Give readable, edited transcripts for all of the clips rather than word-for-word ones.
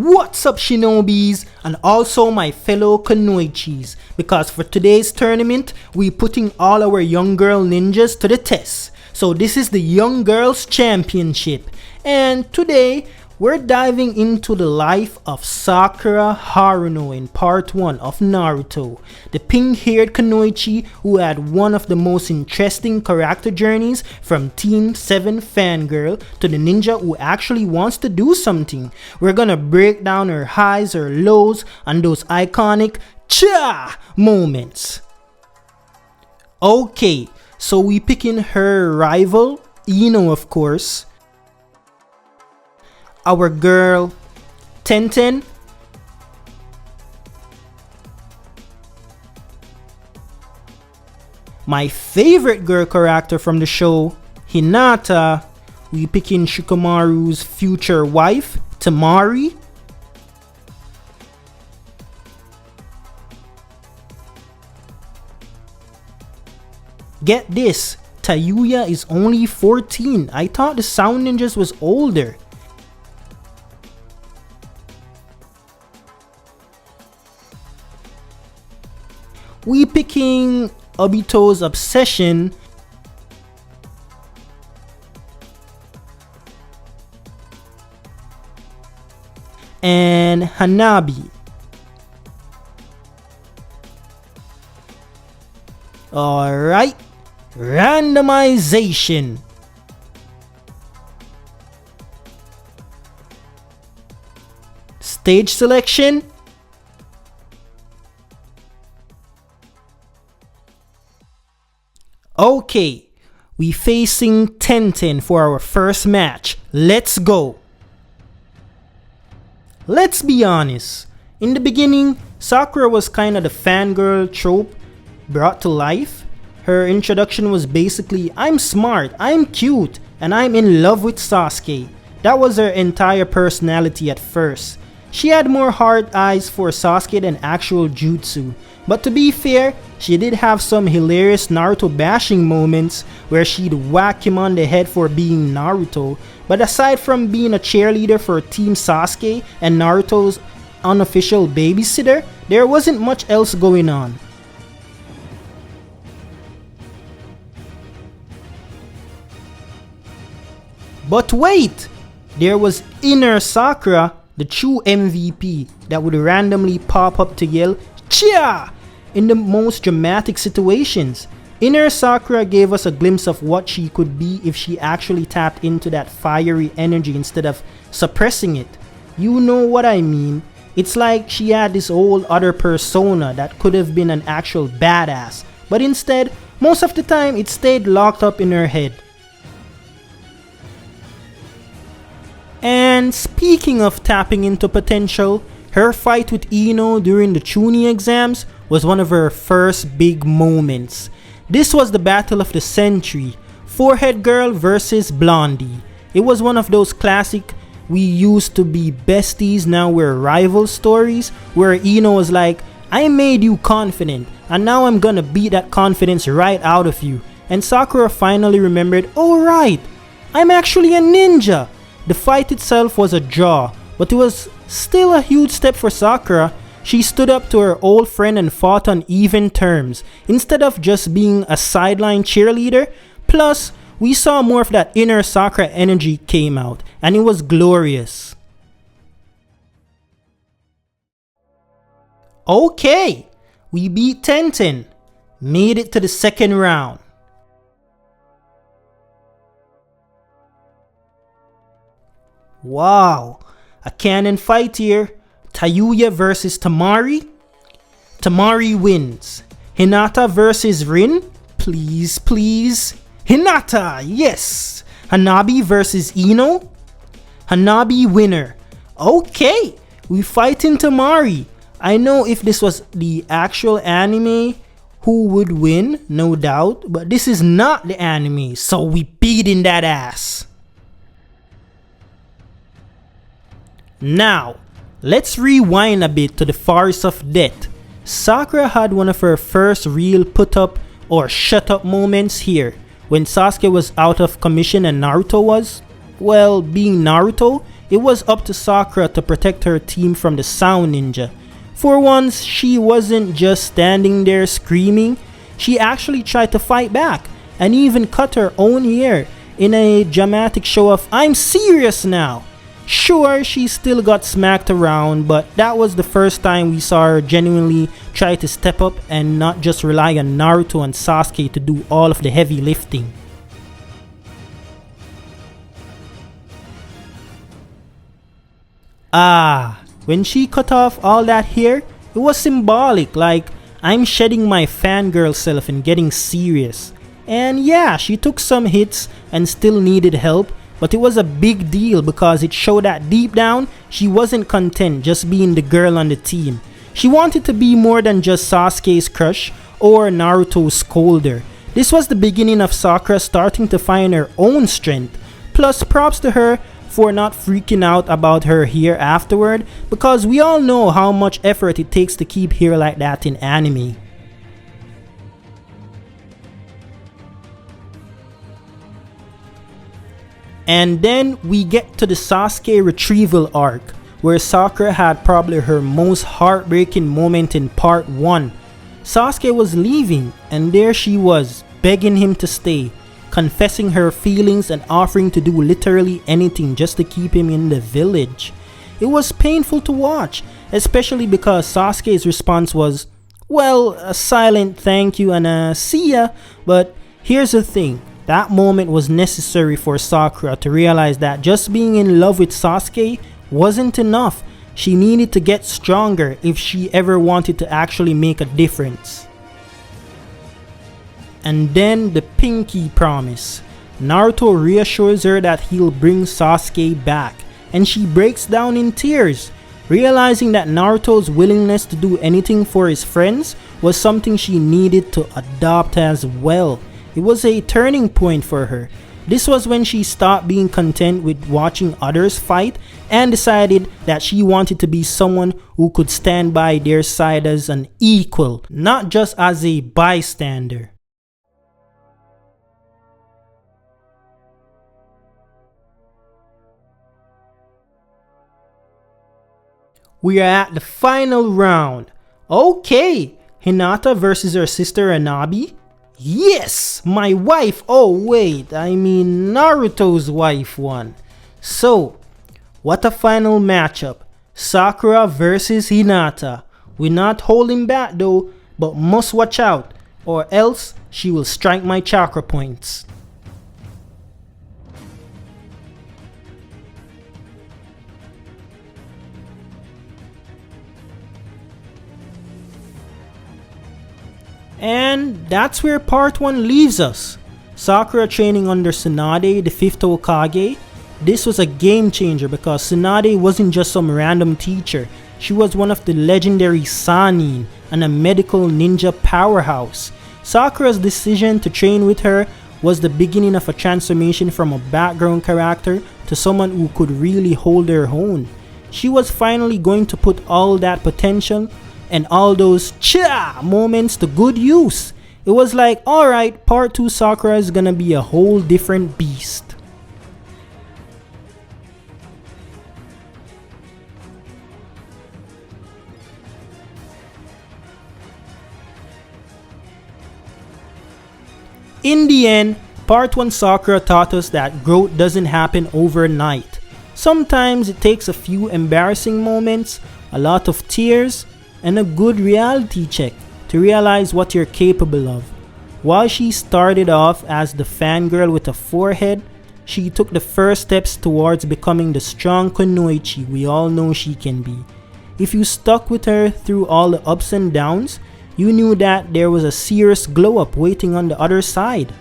What's up, Shinobis, and also my fellow Kunoichis, because for today's tournament, we're putting all our young girl ninjas to the test. So this is the Young Girls Championship, and today we're diving into the life of Sakura Haruno in part 1 of Naruto, the pink-haired kunoichi who had one of the most interesting character journeys from Team 7 fangirl to the ninja who actually wants to do something. We're gonna break down her highs, her lows, and those iconic cha moments. Okay, so we picking her rival, Ino of course, our girl Tenten, my favorite girl character from the show, Hinata. We picking Shikamaru's future wife, Temari, get this, Tayuya is only 14. I thought the Sound Ninjas was older. We picking Obito's obsession, and Hanabi. Alright, randomization. Stage selection. Okay, we facing Tenten for our first match. Let's go. Let's be honest. In the beginning, Sakura was kinda the fangirl trope brought to life. Her introduction was basically, I'm smart, I'm cute, and I'm in love with Sasuke. That was her entire personality at first. She had more hard eyes for Sasuke than actual jutsu. But to be fair, she did have some hilarious Naruto bashing moments where she'd whack him on the head for being Naruto. But aside from being a cheerleader for Team Sasuke and Naruto's unofficial babysitter, there wasn't much else going on. But wait! There was Inner Sakura, the true MVP, that would randomly pop up to yell "Chia!" in the most dramatic situations. Inner Sakura gave us a glimpse of what she could be if she actually tapped into that fiery energy instead of suppressing it. You know what I mean? It's like she had this whole other persona that could have been an actual badass, but instead, most of the time it stayed locked up in her head. And speaking of tapping into potential, her fight with Ino during the Chunin exams was one of her first big moments. This was the battle of the century, Forehead Girl versus Blondie. It was one of those classic we used to be besties, now we're rivals stories, where Ino was like, I made you confident, and now I'm gonna beat that confidence right out of you. And Sakura finally remembered, oh right, I'm actually a ninja. The fight itself was a draw, but it was still a huge step for Sakura. She stood up to her old friend and fought on even terms, instead of just being a sideline cheerleader. Plus, we saw more of that inner Sakura energy came out, and it was glorious. Okay, we beat Tenten, made it to the second round. Wow, a canon fight here. Tayuya versus Temari. Temari wins. Hinata versus Rin. Please, please. Hinata, yes. Hanabi versus Ino. Hanabi winner. Okay, we fighting Temari. I know if this was the actual anime, who would win, no doubt. But this is not the anime, so we beating that ass. Now, let's rewind a bit to the Forest of Death. Sakura had one of her first real put up or shut up moments here, when Sasuke was out of commission and Naruto was, well, being Naruto, it was up to Sakura to protect her team from the Sound Ninja. For once, she wasn't just standing there screaming, she actually tried to fight back and even cut her own hair in a dramatic show of "I'm serious now." Sure, she still got smacked around, but that was the first time we saw her genuinely try to step up and not just rely on Naruto and Sasuke to do all of the heavy lifting. When she cut off all that hair, it was symbolic, like I'm shedding my fangirl self and getting serious. And yeah, she took some hits and still needed help, but it was a big deal because it showed that deep down, she wasn't content just being the girl on the team. She wanted to be more than just Sasuke's crush or Naruto's scolder. This was the beginning of Sakura starting to find her own strength. Plus, props to her for not freaking out about her hair afterward, because we all know how much effort it takes to keep hair like that in anime. And then we get to the Sasuke retrieval arc, where Sakura had probably her most heartbreaking moment in part 1. Sasuke was leaving, and there she was, begging him to stay, confessing her feelings and offering to do literally anything just to keep him in the village. It was painful to watch, especially because Sasuke's response was, well, a silent thank you and a see ya. But here's the thing, that moment was necessary for Sakura to realize that just being in love with Sasuke wasn't enough. She needed to get stronger if she ever wanted to actually make a difference. And then the pinky promise. Naruto reassures her that he'll bring Sasuke back, and she breaks down in tears, realizing that Naruto's willingness to do anything for his friends was something she needed to adopt as well. It was a turning point for her. This was when she stopped being content with watching others fight and decided that she wanted to be someone who could stand by their side as an equal, not just as a bystander. We are at the final round. Okay, Hinata versus her sister Anabi. Yes, my wife. Oh wait, I mean Naruto's wife won. So, what a final matchup. Sakura versus Hinata. We're not holding back though, but must watch out, or else she will strike my chakra points. And that's where part 1 leaves us. Sakura training under Tsunade, the 5th Hokage. This was a game changer because Tsunade wasn't just some random teacher. She was one of the legendary Sannin and a medical ninja powerhouse. Sakura's decision to train with her was the beginning of a transformation from a background character to someone who could really hold her own. She was finally going to put all that potential and all those cha moments to good use. It was like, alright, part 2 Sakura is gonna be a whole different beast. In the end, part 1 Sakura taught us that growth doesn't happen overnight. Sometimes it takes a few embarrassing moments, a lot of tears, and a good reality check to realize what you're capable of. While she started off as the fangirl with a forehead, she took the first steps towards becoming the strong kunoichi we all know she can be. If you stuck with her through all the ups and downs, you knew that there was a serious glow up waiting on the other side.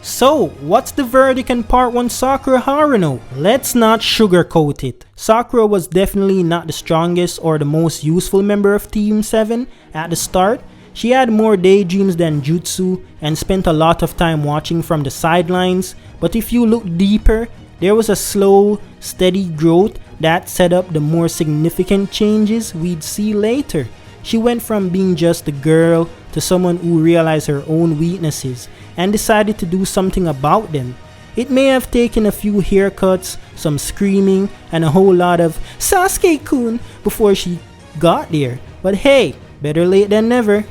So, what's the verdict in part 1 Sakura Haruno? Let's not sugarcoat it. Sakura was definitely not the strongest or the most useful member of Team 7 at the start. She had more daydreams than jutsu and spent a lot of time watching from the sidelines, but if you look deeper, there was a slow, steady growth that set up the more significant changes we'd see later. She went from being just a girl to someone who realized her own weaknesses and decided to do something about them. It may have taken a few haircuts, some screaming, and a whole lot of Sasuke-kun before she got there. But hey, better late than never.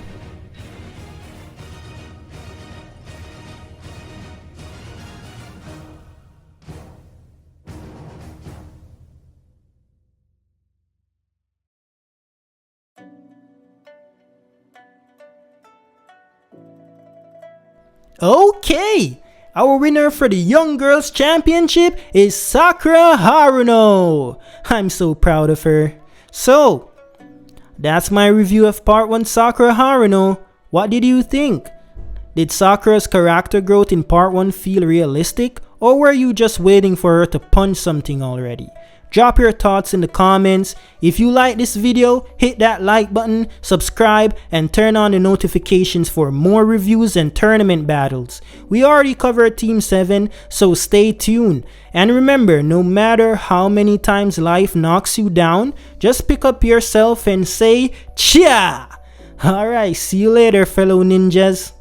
Okay, our winner for the Young Girls Championship is Sakura Haruno. I'm so proud of her. So, that's my review of Part 1 Sakura Haruno. What did you think? Did Sakura's character growth in Part 1 feel realistic, or were you just waiting for her to punch something already? Drop your thoughts in the comments. If you like this video, hit that like button, subscribe, and turn on the notifications for more reviews and tournament battles. We already covered Team 7, so stay tuned. And remember, no matter how many times life knocks you down, just pick up yourself and say, Chia! Alright, see you later, fellow ninjas.